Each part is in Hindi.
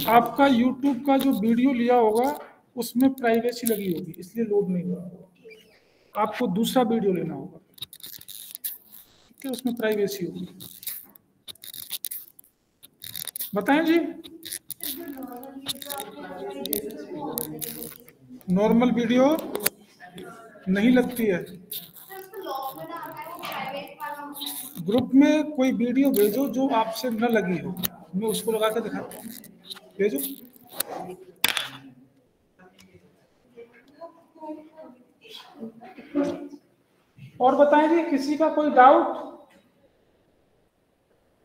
आपका YouTube का जो वीडियो लिया होगा उसमें प्राइवेसी लगी होगी, इसलिए लोड नहीं हो रहा। आपको दूसरा वीडियो लेना होगा, ठीक है, उसमें प्राइवेसी होगी। बताएं जी। नॉर्मल वीडियो नहीं लगती है। ग्रुप में कोई वीडियो भेजो जो आपसे न लगी हो, मैं उसको लगा कर दिखाता हूँ। भेजो। और बताएं जी, किसी का कोई डाउट?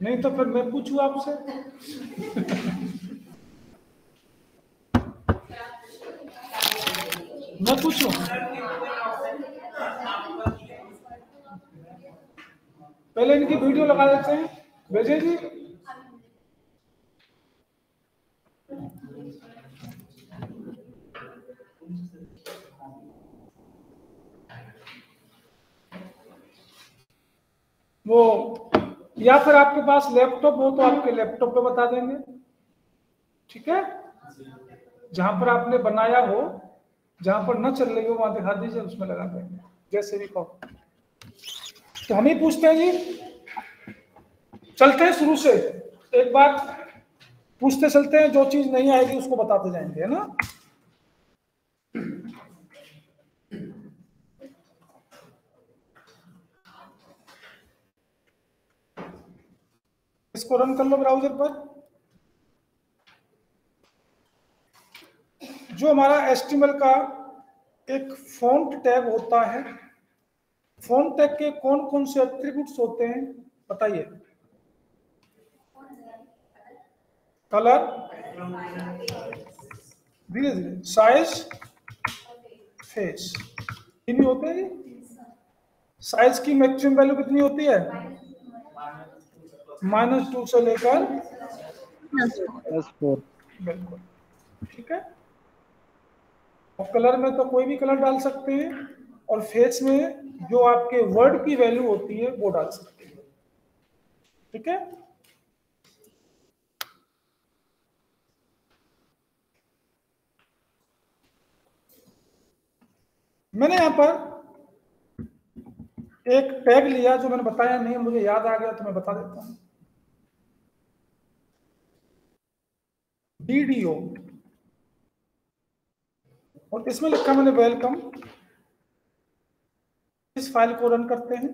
नहीं तो फिर मैं पूछूं आपसे। मैं पूछूं? पहले इनकी वीडियो लगा देते हैं। भेजे जी। वो या फिर आपके पास लैपटॉप हो तो आपके लैपटॉप पे बता देंगे, ठीक है। जहां पर आपने बनाया हो, जहां पर न चल रही हो वहां दिखा दीजिए, उसमें लगा देंगे, जैसे भी कहो। तो हम ही पूछते हैं जी, चलते हैं शुरू से, एक बार पूछते चलते हैं, जो चीज नहीं आएगी उसको बताते जाएंगे, है ना। इसको रन कर लो ब्राउजर पर। जो हमारा HTML का एक फॉन्ट टैग होता है, फॉन्ट टैग के कौन कौन से एट्रीब्यूट्स होते हैं बताइए। कलर, धीरे धीरे, साइज, फेस, कितनी होते हैं जी। साइज की मैक्सिमम वैल्यू कितनी होती है? -2 से लेकर +4। बिल्कुल, ठीक है। और कलर में तो कोई भी कलर डाल सकते हैं, और फेस में जो आपके वर्ड की वैल्यू होती है वो डाल सकते हैं, ठीक है। मैंने यहां पर एक टैग लिया जो मैंने बताया नहीं, मुझे याद आ गया तो मैं बता देता हूं। वीडियो, और इसमें लिखा मैंने वेलकम। इस फाइल को रन करते हैं,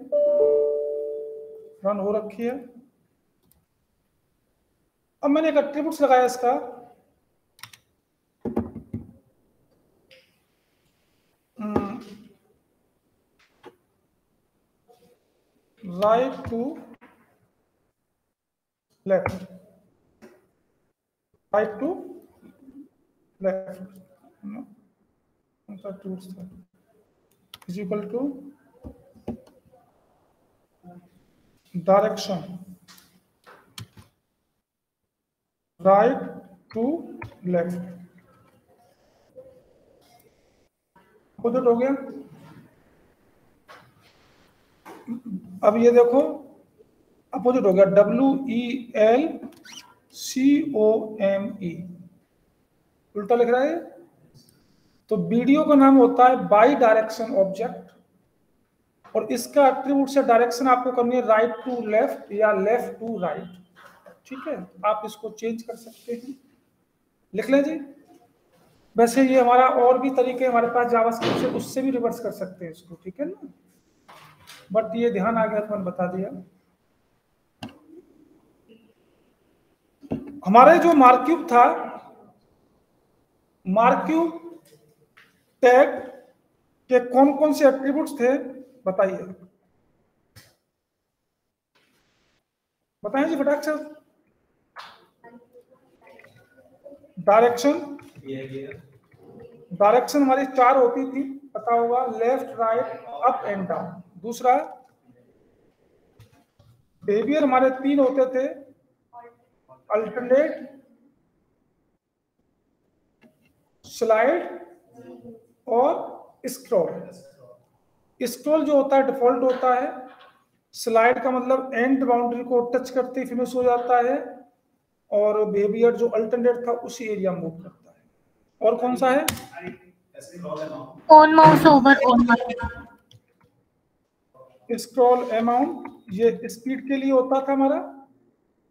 रन हो रखी है। अब मैंने एक एट्रीब्यूट्स लगाया इसका, right to left, right to left is equal to direction right to left. Opposite हो गया। अब ये देखो, अपोजिट हो गया, WELCOME, उल्टा लिख रहा है। तो वीडियो का नाम होता है बाई डायरेक्शन ऑब्जेक्ट, और इसका एट्रीब्यूट से डायरेक्शन आपको करनी है राइट टू लेफ्ट या लेफ्ट टू राइट, ठीक है। आप इसको चेंज कर सकते हैं, लिख लें जी। वैसे ये हमारा और भी तरीके हमारे पास जावास्क्रिप्ट से, उससे भी रिवर्स कर सकते हैं इसको, ठीक है ना। बट ये ध्यान आ गया तो मैंने बता दिया। हमारे जो मार्क्यूब था, मार्क्यूब टैग के कौन कौन से एट्रीब्यूट्स थे बताइए, बताएं जी फटाक से। डायरेक्शन, डायरेक्शन हमारी 4 होती थी, पता होगा, left, right, up and down. दूसरा, बिहेवियर हमारे 3 होते थे, अल्टरनेट, स्लाइड और स्क्रॉल। स्क्रॉल जो होता है डिफॉल्ट होता है, स्लाइड का मतलब एंड बाउंड्री को टच करते ही फिनिश हो जाता है, और बिहेवियर जो अल्टरनेट था उसी एरिया में मूव करता है। और कौन सा है? On mouse over on mouse. Scroll amount, ये स्पीड के लिए होता था हमारा,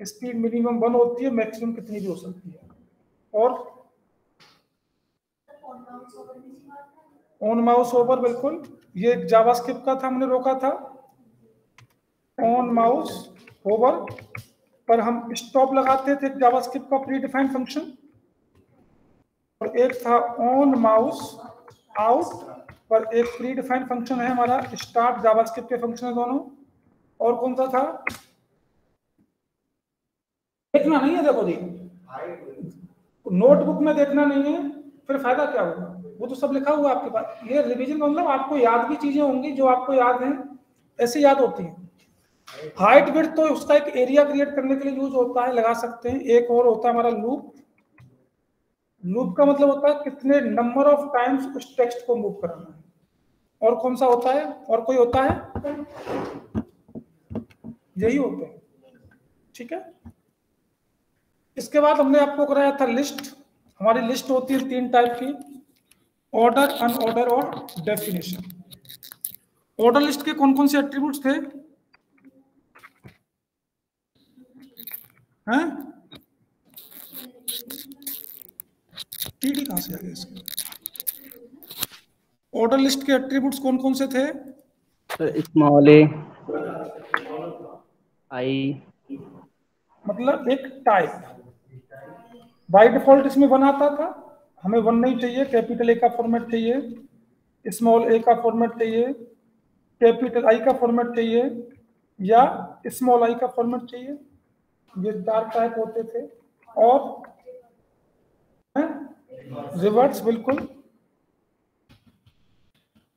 स्पीड मिनिमम 1 होती है, मैक्सिमम कितनी भी हो सकती है। और ऑन माउस ओवर, बिल्कुल, ये जावास्क्रिप्ट का था, हमने रोका था ऑन माउस ओवर पर हम स्टॉप लगाते थे, जावास्क्रिप्ट का प्री डिफाइंड फंक्शन, और एक था ऑन माउस आउट पर एक प्री डिफाइंड फंक्शन है हमारा स्टार्ट, जावास्क्रिप्ट के फंक्शन है दोनों। और कौन सा था? देखना नहीं है, देखो जी, नोटबुक में देखना नहीं है, फिर फायदा क्या होगा? वो तो सब लिखा हुआ है आपके पास। ये रिवीजन का मतलब आपको याद भी चीजें होंगी जो आपको याद हैं, ऐसे याद होती हैं। हाइट विड्थ तो उसका एक एरिया क्रिएट करने के लिए यूज होता है, लगा सकते हैं। एक और होता है हमारा लूप। लूप का मतलब होता है कितने नंबर ऑफ टाइम्स उस टेक्स्ट को मूव कराना है। और कौन सा होता है? और कोई होता है? यही होते हैं, ठीक है। इसके बाद हमने आपको कराया था लिस्ट। हमारी लिस्ट होती है 3 टाइप की, ऑर्डर, अनऑर्डर और डेफिनेशन। ऑर्डर लिस्ट के कौन कौन से एट्रीब्यूट्स थे? हैं? टीडी कहां से आ गया इसके? ऑर्डर लिस्ट के एट्रीब्यूट्स कौन कौन से थे? स्मॉल ए, आई, मतलब एक टाइप। बाय डिफॉल्ट इसमें 1 आता था, हमें 1 नहीं चाहिए, कैपिटल ए का फॉर्मेट चाहिए, स्मॉल ए का फॉर्मेट चाहिए, कैपिटल आई का फॉर्मेट चाहिए, या स्मॉल आई का फॉर्मेट चाहिए। ये 4 टाइप होते थे। और रिवर्ट्स, बिल्कुल।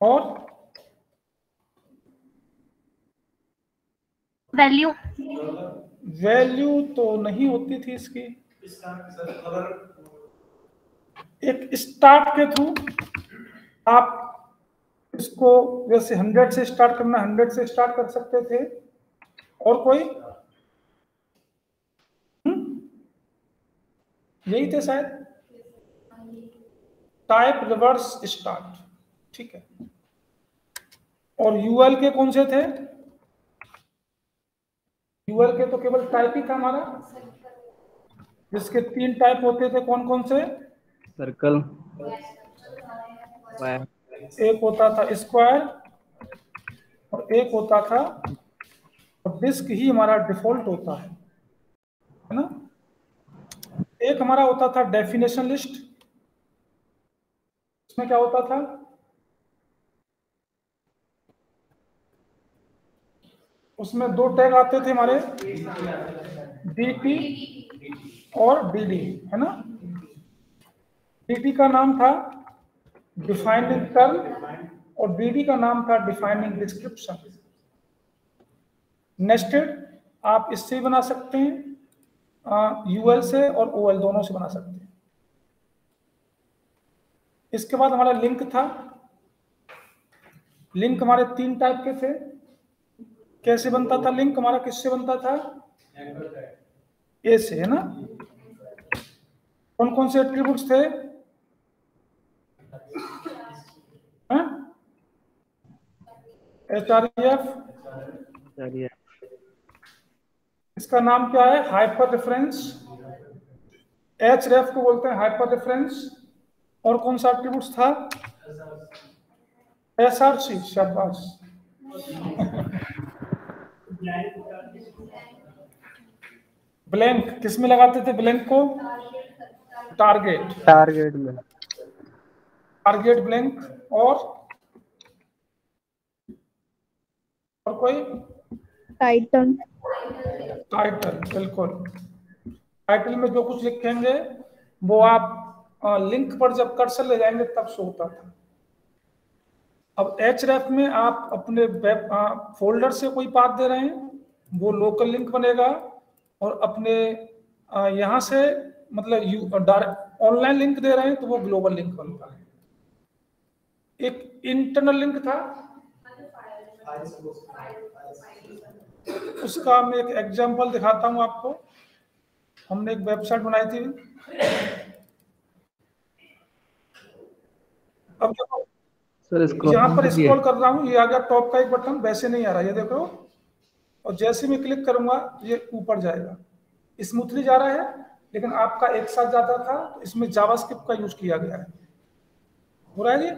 और वैल्यू, वैल्यू तो नहीं होती थी इसकी। एक स्टार्ट के थ्रू आप इसको, जैसे 100 से स्टार्ट करना, 100 से स्टार्ट कर सकते थे। और कोई? यही थे शायद, टाइप, रिवर्स, स्टार्ट, ठीक है। और यूएल के कौन से थे? यूएल के तो केवल टाइप ही था हमारा, जिसके 3 टाइप होते थे। कौन कौन से? सर्कल, एक होता था स्क्वायर और एक होता था, और डिस्क ही हमारा डिफॉल्ट होता है ना। एक हमारा होता था डेफिनेशन लिस्ट, इसमें क्या होता था? उसमें 2 टैग आते थे हमारे, डीटी और डीडी, है ना। डीटी का नाम था डिफाइनिंग टर्म और डीडी का नाम था डिफाइनिंग डिस्क्रिप्शन। नेस्टेड आप इससे ही बना सकते हैं, यूएल से और ओएल दोनों से बना सकते हैं। इसके बाद हमारा लिंक था। लिंक हमारे 3 टाइप के थे। कैसे बनता था लिंक हमारा? किससे बनता था? ए से, है ना। कौन कौन से एट्रीब्यूट्स थे? एचआरईएफ, इसका नाम क्या है? Hyper reference. एचरेफ को बोलते हैं हाइपर रेफरेंस। और कौन सा एट्रीब्यूट्स था? एसआरसी, शाबाश। ब्लैंक, किस में लगाते थे ब्लैंक को? टारगेट, टारगेट में, टारगेट ब्लैंक। और कोई? टाइटल, टाइटल, बिल्कुल। टाइटल में जो कुछ लिखेंगे वो आप लिंक पर जब कर्सर ले जाएंगे तब शो होता था। अब एचरेफ में आप अपने वेब फोल्डर से कोई पाथ दे रहे हैं, वो लोकल लिंक बनेगा, और अपने यहाँ से मतलब ऑनलाइन लिंक दे रहे हैं तो वो ग्लोबल लिंक बनता है। एक इंटरनल लिंक था, उसका मैं एक एग्जांपल दिखाता हूं आपको। हमने एक वेबसाइट बनाई थी। अब देखो सर यहाँ पर स्क्रॉल स्क्रॉल कर रहा हूँ, ये आ गया टॉप का एक बटन, वैसे नहीं आ रहा, ये देखो। और जैसे मैं क्लिक करूंगा ये ऊपर जाएगा, स्मूथली जा रहा है। लेकिन आपका एक साथ जाता था, तो इसमें जावास्क्रिप्ट का यूज किया गया है। हो रहा है ये?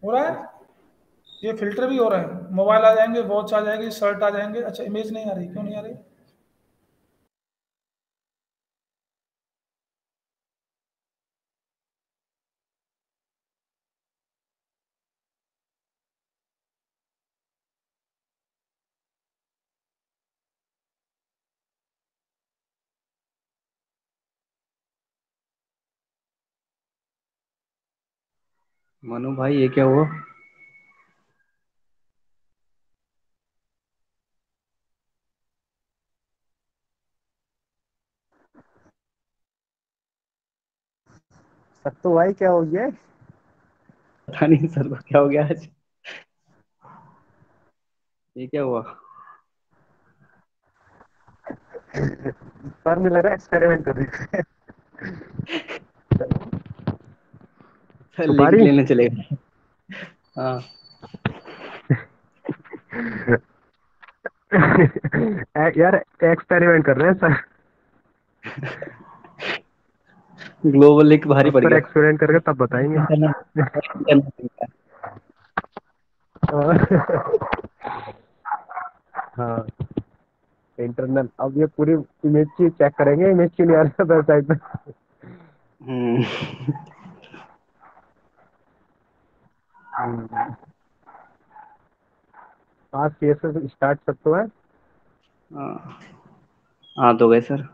हो रहा है? ये फिल्टर भी हो रहे हैं, मोबाइल आ जाएंगे, वॉच आ जाएगी, शर्ट आ जाएंगे। अच्छा, इमेज नहीं आ रही, क्यों नहीं आ रही? मनु भाई ये क्या हुआ? सर तो भाई क्या हो गया? पता नहीं सर को क्या हो गया आज। ये क्या हुआ? सर मुझे लग रहा है एक्सपेरिमेंट कर रही है। सर लिंक सुपारी। लेने चले गए। हाँ। यार एक्सपेरिमेंट कर रहे हैं सर। ग्लोबल लिंक भारी पड़ सर गया। एक्सपेरिमेंट करके तब बताएंगे। हाँ, इंटरनल। अब ये पूरी इमेज की चेक करेंगे, इमेज क्यों नहीं आ रहा वेबसाइट पे। आज सीएसएस स्टार्ट सकते हैं। हाँ तो गए सर।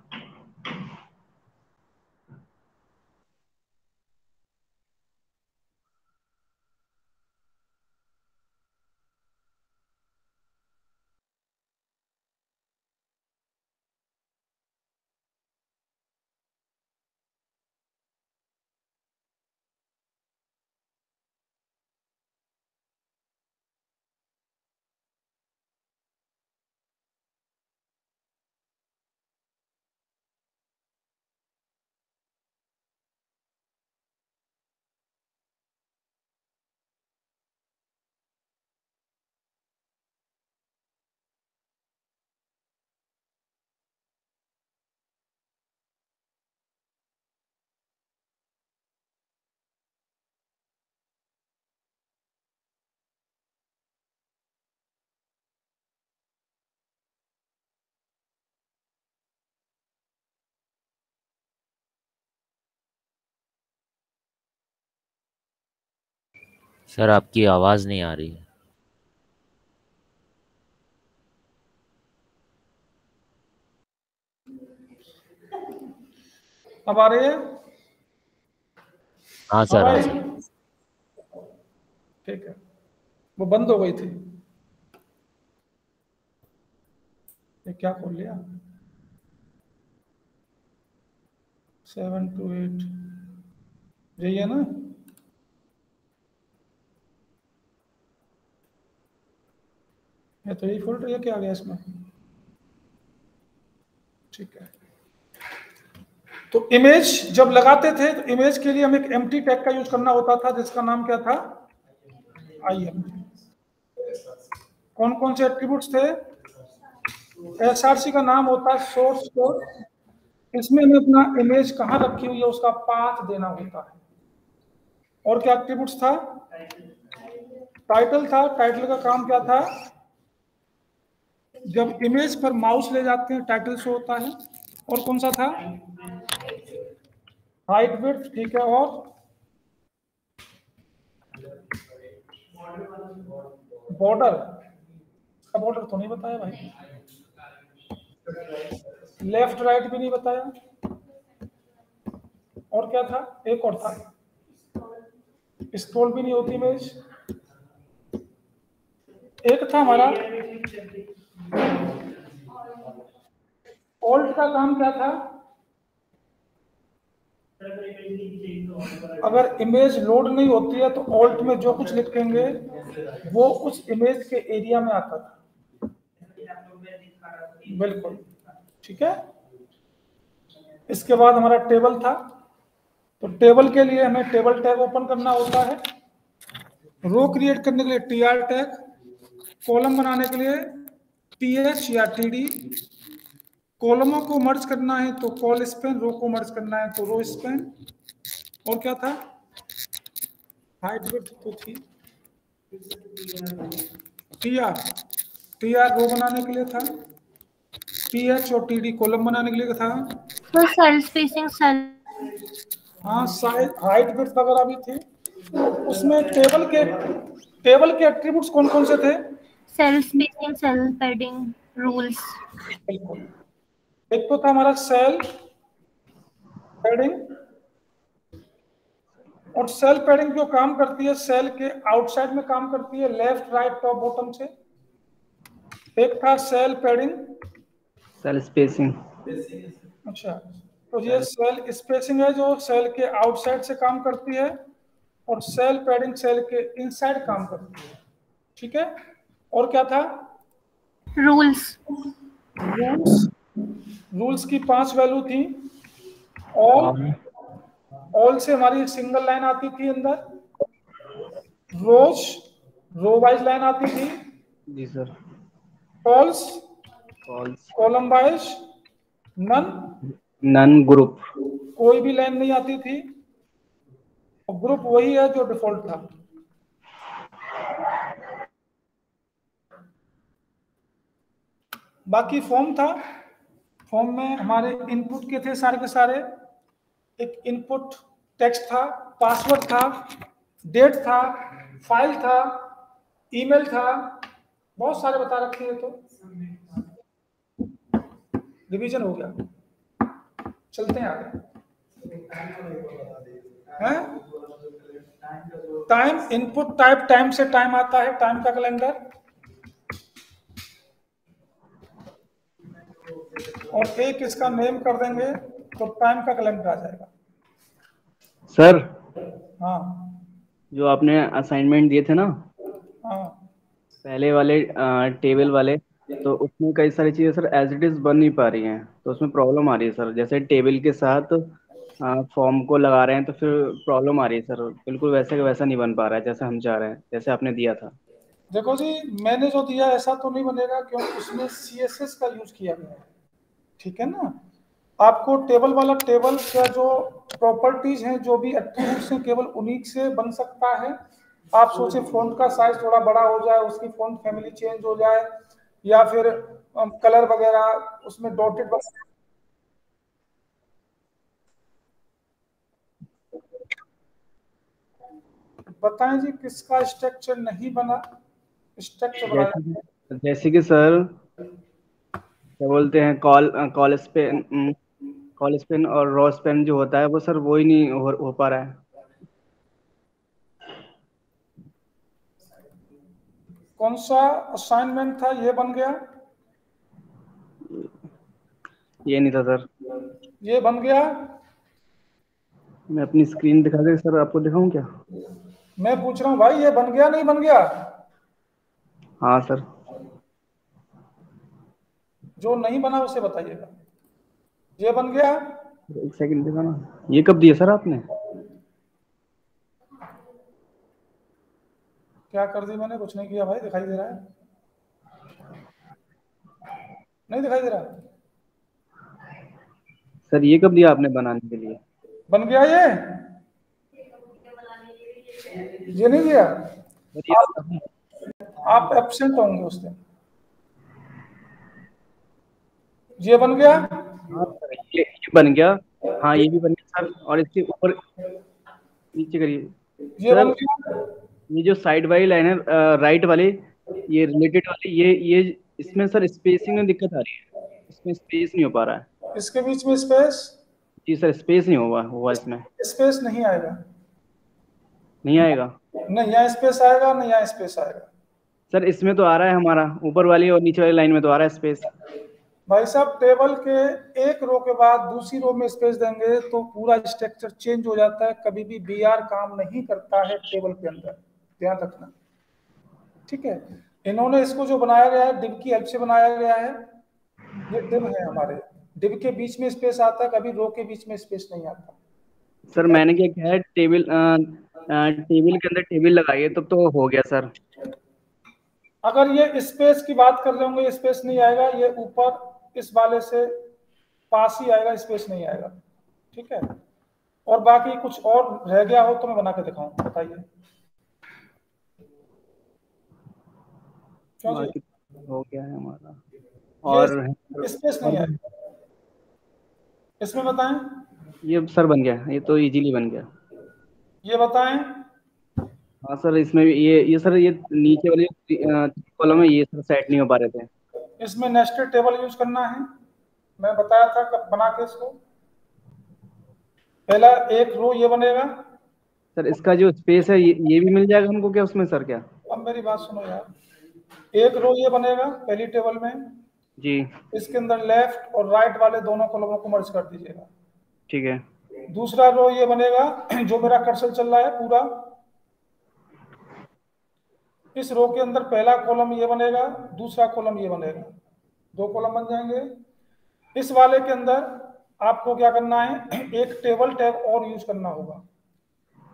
सर आपकी आवाज़ नहीं आ रही है। अब आ रही है? हाँ अब सर, हाँ आई? सर। ठीक है, वो बंद हो गई थी। ये क्या खोल लिया? 7 to 8 यही है ना? ये तो यही फोल्डर है, क्या आ गया इसमें? ठीक है। तो इमेज जब लगाते थे तो इमेज के लिए हमें एक एम्प्टी टैग का यूज करना होता था, जिसका नाम क्या था? IM। कौन कौन से एट्रीब्यूट्स थे? SRC का नाम होता है सोर्स कोड। इसमें हमें अपना इमेज कहाँ रखी हुई है उसका पाथ देना होता है। और क्या एट्रीब्यूट्स था? टाइटल था। टाइटल का काम क्या था? जब इमेज पर माउस ले जाते हैं टाइटल शो होता है। और कौन सा था? हाइट विड्थ, ठीक है। और बॉर्डर का बॉर्डर तो नहीं बताया भाई। लेफ्ट राइट भी नहीं बताया। और क्या था? एक और था, स्क्रॉल भी नहीं होती इमेज। एक था हमारा ऑल्ट का काम क्या था? अगर इमेज लोड नहीं होती है तो ऑल्ट में जो कुछ लिखेंगे वो उस इमेज के एरिया में आता था। बिल्कुल ठीक है। इसके बाद हमारा टेबल था, तो टेबल के लिए हमें टेबल टैग ओपन करना होता है, रो क्रिएट करने के लिए tr टैग, कॉलम बनाने के लिए th या td, कॉलमों को मर्ज करना है तो कॉल स्पैन, रो को मर्ज करना है तो रो स्पैन, और क्या था, हाइट विड्थ तो थी, tr रो बनाने के लिए था, th और td कॉलम बनाने के लिए था। तो सेल स्पेसिंग सेल, हाँ हाइट विड्थ वगैरह भी थी। उसमें टेबल के एट्रीब्यूट्स कौन कौन से थे? Cell spacing, cell padding, rules. बिल्कुल, एक तो था हमारा सेल पैडिंग, और सेल पैडिंग जो काम करती है सेल के आउटसाइड में काम करती है, लेफ्ट राइट टॉप बॉटम से। एक था सेल पैडिंग, सेल स्पेसिंग। अच्छा, तो ये सेल स्पेसिंग है जो सेल के आउटसाइड से काम करती है, और सेल पैडिंग सेल के इनसाइड काम करती है। ठीक है, और क्या था? रूल्स। रूल्स की 5 वैल्यू थी। ऑल से हमारी सिंगल लाइन आती थी अंदर, रोज रो वाइज लाइन आती थी, जी sir. Calls calls, column wise, none group, कोई भी लाइन नहीं आती थी, और ग्रुप वही है जो डिफॉल्ट था। बाकी फॉर्म था, फॉर्म में हमारे इनपुट के थे सारे के सारे। एक इनपुट टेक्स्ट था, पासवर्ड था, डेट था, फाइल था, ईमेल था, बहुत सारे बता रखे हैं। तो रिवीजन हो गया, चलते हैं आगे। हैं? टाइम इनपुट टाइप, टाइम से टाइम आता है, टाइम का कैलेंडर, और एक इसका नेम कर देंगे तो टाइम का कैलेंडर आ जाएगा। सर हाँ जो आपने असाइनमेंट दिए थे ना हाँ पहले वाले टेबल वाले, तो उसमें कई सारी चीज़ें सर एज इट इज़ बन नहीं पा रही हैं, तो उसमें प्रॉब्लम आ रही है सर। जैसे टेबल के साथ फॉर्म को लगा रहे हैं तो फिर प्रॉब्लम आ रही है सर, बिल्कुल वैसे का वैसा नहीं बन पा रहा है जैसे हम चाह रहे हैं, जैसे आपने दिया था। देखो जी, मैंने जो दिया ऐसा तो नहीं बनेगा क्योंकि उसमें CSS का यूज किया गया है। ठीक है ना, आपको टेबल वाला, टेबल का जो प्रॉपर्टीज हैं, जो भी एट्रीब्यूट्स हैं, केवल उन्हीं से बन सकता है। आप सोचे फॉन्ट का साइज थोड़ा बड़ा हो जाए, उसकी फॉन्ट फैमिली चेंज हो जाए, या फिर कलर वगैरह उसमें डॉटेड बताएं जी किसका स्ट्रक्चर नहीं बना? स्ट्रक्चर बनाया जैसे कि सर क्या बोलते हैं, कॉल स्पेन और रॉ स्पेन जो होता है वो सर वो ही नहीं हो पा रहा है। कौन सा असाइनमेंट था ये बन गया? ये नहीं था सर। ये बन गया। मैं अपनी स्क्रीन दिखा के सर आपको दिखाऊं क्या? मैं पूछ रहा हूँ भाई, ये बन गया नहीं बन गया? हाँ सर। जो नहीं बना उसे बताइएगा। ये बन गया? एक सेकंड दिखाना, ये कब दिया सर आपने? क्या कर दी मैंने? कुछ नहीं किया भाई, दिखाई दे रहा है? नहीं दिखाई दे रहा? सर ये कब दिया आपने बनाने के लिए? बन गया ये नहीं दिया? आप एब्सेंट होंगे उस दिन। ये बन गया? हाँ सर, ये बन गया। हाँ ये भी बन गया सर, और इसके ऊपर नीचे करिए ये बन सर। गया? ये जो साइड वाली लाइन है, राइट वाली, ये रिलेटेड वाली, ये इसमें सर स्पेसिंग में दिक्कत आ रही है, इसमें स्पेस नहीं हो पा रहा है। इसके बीच में स्पेस? जी सर, स्पेस नहीं हुआ इसमें। स्पेस नहीं आएगा। नहीं आएगा? नहीं, यहाँ स्पेस आएगा, नहीं यहाँ स्पेस आएगा। सर इसमें तो आ रहा है, हमारा ऊपर वाली और नीचे वाली लाइन में तो आ रहा है स्पेस। भाई साहब, टेबल के एक रो के बाद दूसरी रो में स्पेस देंगे तो पूरा स्ट्रक्चर चेंज हो जाता है। कभी भी BR काम नहीं करता है टेबल के अंदर, ध्यान रखना। ठीक है, इन्होंने इसको जो बनाया गया है डिव की हेल्प से बनाया गया है। ये डिव है हमारे, डिव के बीच में स्पेस आता है, कभी रो के बीच में स्पेस नहीं आता। सर मैंने क्या किया है, टेबल टेबल के अंदर टेबल लगाई है, तब तो हो गया सर। अगर ये स्पेस की बात कर रहे होंगे, ये स्पेस नहीं आएगा, ये ऊपर इस वाले से पास ही आएगा, स्पेस नहीं आएगा। ठीक है, और बाकी कुछ और रह गया हो तो मैं बना के दिखाऊं, बताइए। क्यों जी? बाकी हो गया है हमारा। ये स्पेस नहीं आएगा इसमें, बताएं। ये सर बन गया, ये तो इजीली बन गया। ये बताएं। हाँ सर, इसमें भी ये सर, ये नीचे वाले कॉलम है, ये सर सेट नहीं हो पा रहे थे। इसमें नेस्टेड टेबल यूज करना है, मैं बताया था कब बना के इसको। पहला एक रो ये बनेगा। सर इसका जो स्पेस है ये भी मिल जाएगा हमको क्या उसमें सर? क्या अब मेरी बात सुनो यार, एक रो ये बनेगा पहली टेबल में जी, इसके अंदर लेफ्ट और राइट वाले दोनों कॉलमों को मर्ज कर दीजिएगा। ठीक है। दूसरा रो ये बनेगा, जो मेरा कर्सर चल रहा है पूरा, इस रो के अंदर पहला कॉलम ये बनेगा, दूसरा कॉलम ये बनेगा, दो कॉलम बन जाएंगे। इस वाले के अंदर आपको क्या करना है, एक टेबल टैग और यूज करना होगा,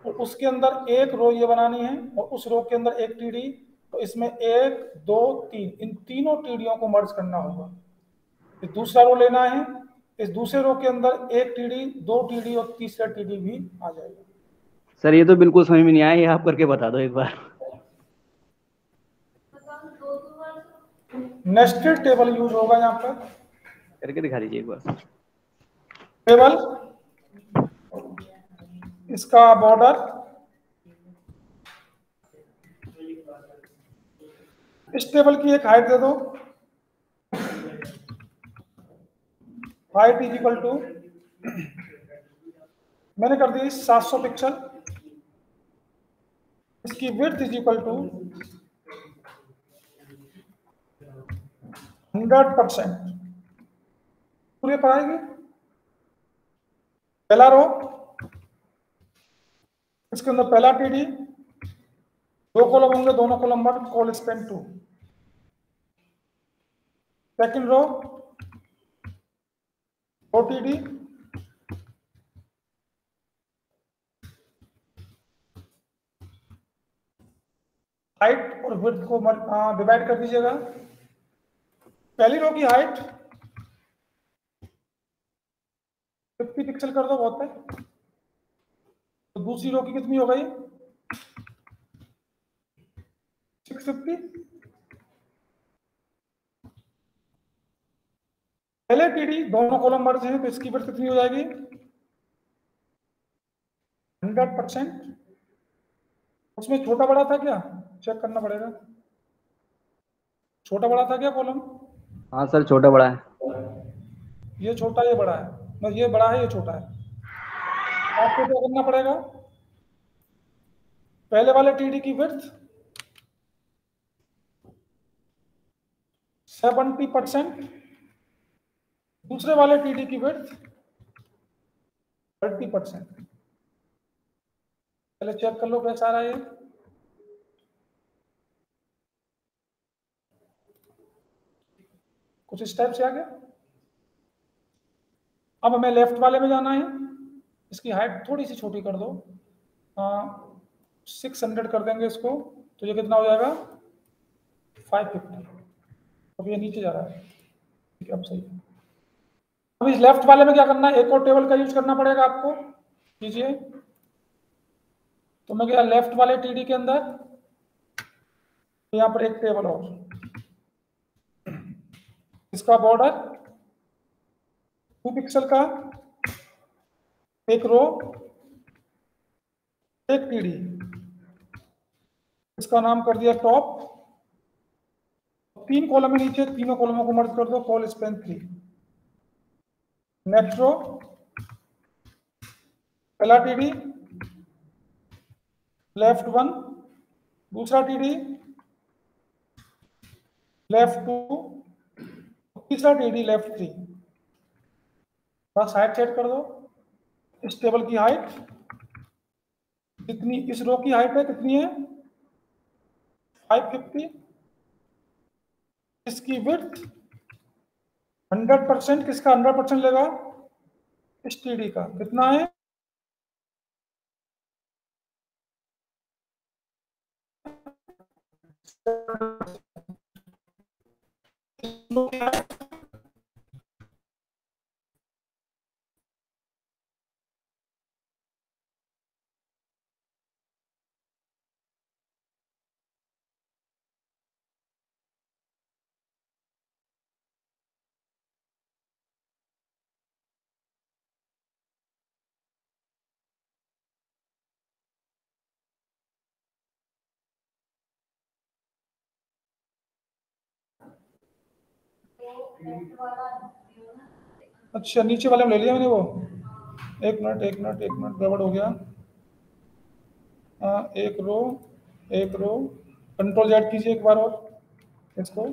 तो उसके अंदर एक रो ये बनानी है और उस रो के अंदर एक टीडी, तो इसमें एक दो तीन, इन तीनों टीडियों को मर्ज करना होगा। फिर दूसरा रो लेना है, इस दूसरे रो के अंदर एक टीडी, दो टीडी और तीसरा टीडी भी आ जाएगा। सर ये तो बिल्कुल समझ में नहीं आया, ये आप करके बता दो एक बार। नेस्टेड टेबल यूज होगा यहाँ पर, करके दिखा दीजिए एक बार। टेबल, इसका बॉर्डर, इस टेबल की एक हाइट दे दो, हाइट इज इक्वल टू, मैंने कर दी 700 पिक्सल। इसकी विड्थ इज इक्वल टू 100%, पूरे पर आएगी। पहला रो, इसके अंदर पहला टीडी, दो कॉलम होंगे, दोनों कॉलम मर्ज, कॉल स्पेन 2। सेकंड रो, दो टीडी, हाइट और विड्थ को डिवाइड कर दीजिएगा। पहली रो की हाइट 50 पिक्सल कर दो, बहुत है। तो दूसरी रो की कितनी हो गई, 650। पहले टीडी दोनों कॉलम मर्ज हैं, तो इसकी विड्थ कितनी हो जाएगी, 100%। उसमें छोटा बड़ा था क्या, चेक करना पड़ेगा, छोटा बड़ा था क्या कॉलम? हाँ सर, छोटा बड़ा है। ये छोटा ये बड़ा है, मतलब ये बड़ा है ये छोटा है। आपको क्या करना पड़ेगा, पहले वाले टीडी की विड्थ 70%, दूसरे वाले टीडी की विड्थ 30%। पहले चेक कर लो कैसा आ रहा है ये। कुछ इस टाइप से आ गया। अब हमें लेफ्ट वाले में जाना है, इसकी हाइट थोड़ी सी छोटी कर दो, 600 कर देंगे इसको, तो ये कितना हो जाएगा, 550। अब ये नीचे जा रहा है, ठीक है, अब सही है। अब इस लेफ्ट वाले में क्या करना है, एक और टेबल का यूज करना पड़ेगा आपको, कीजिए। तो मैं गया लेफ्ट वाले टीडी के अंदर, यहाँ पर एक टेबल और, इसका बॉर्डर 2 पिक्सल का, एक रो, एक टीडी, इसका नाम कर दिया टॉप। 3 कॉलम है नीचे, तीनों कॉलमों को मर्ज कर दो, कॉल स्पेन 3। नेक्स्ट रो, पहला टीडी, लेफ्ट 1, दूसरा टीडी, लेफ्ट 2, तीसरा टीडी लेफ्ट 3। बस हाइट सेट कर दो। इस टेबल की हाइट कितनी, इस रो की हाइट है कितनी है, 550, इसकी विड्थ 100%, किसका 100% लेगा? एसटीडी का। कितना है? अच्छा, नीचे वाले में ले लिया मैंने वो। एक मिनट गड़बड़ हो गया। एक रो कंट्रोल Z कीजिए एक बार और इसको।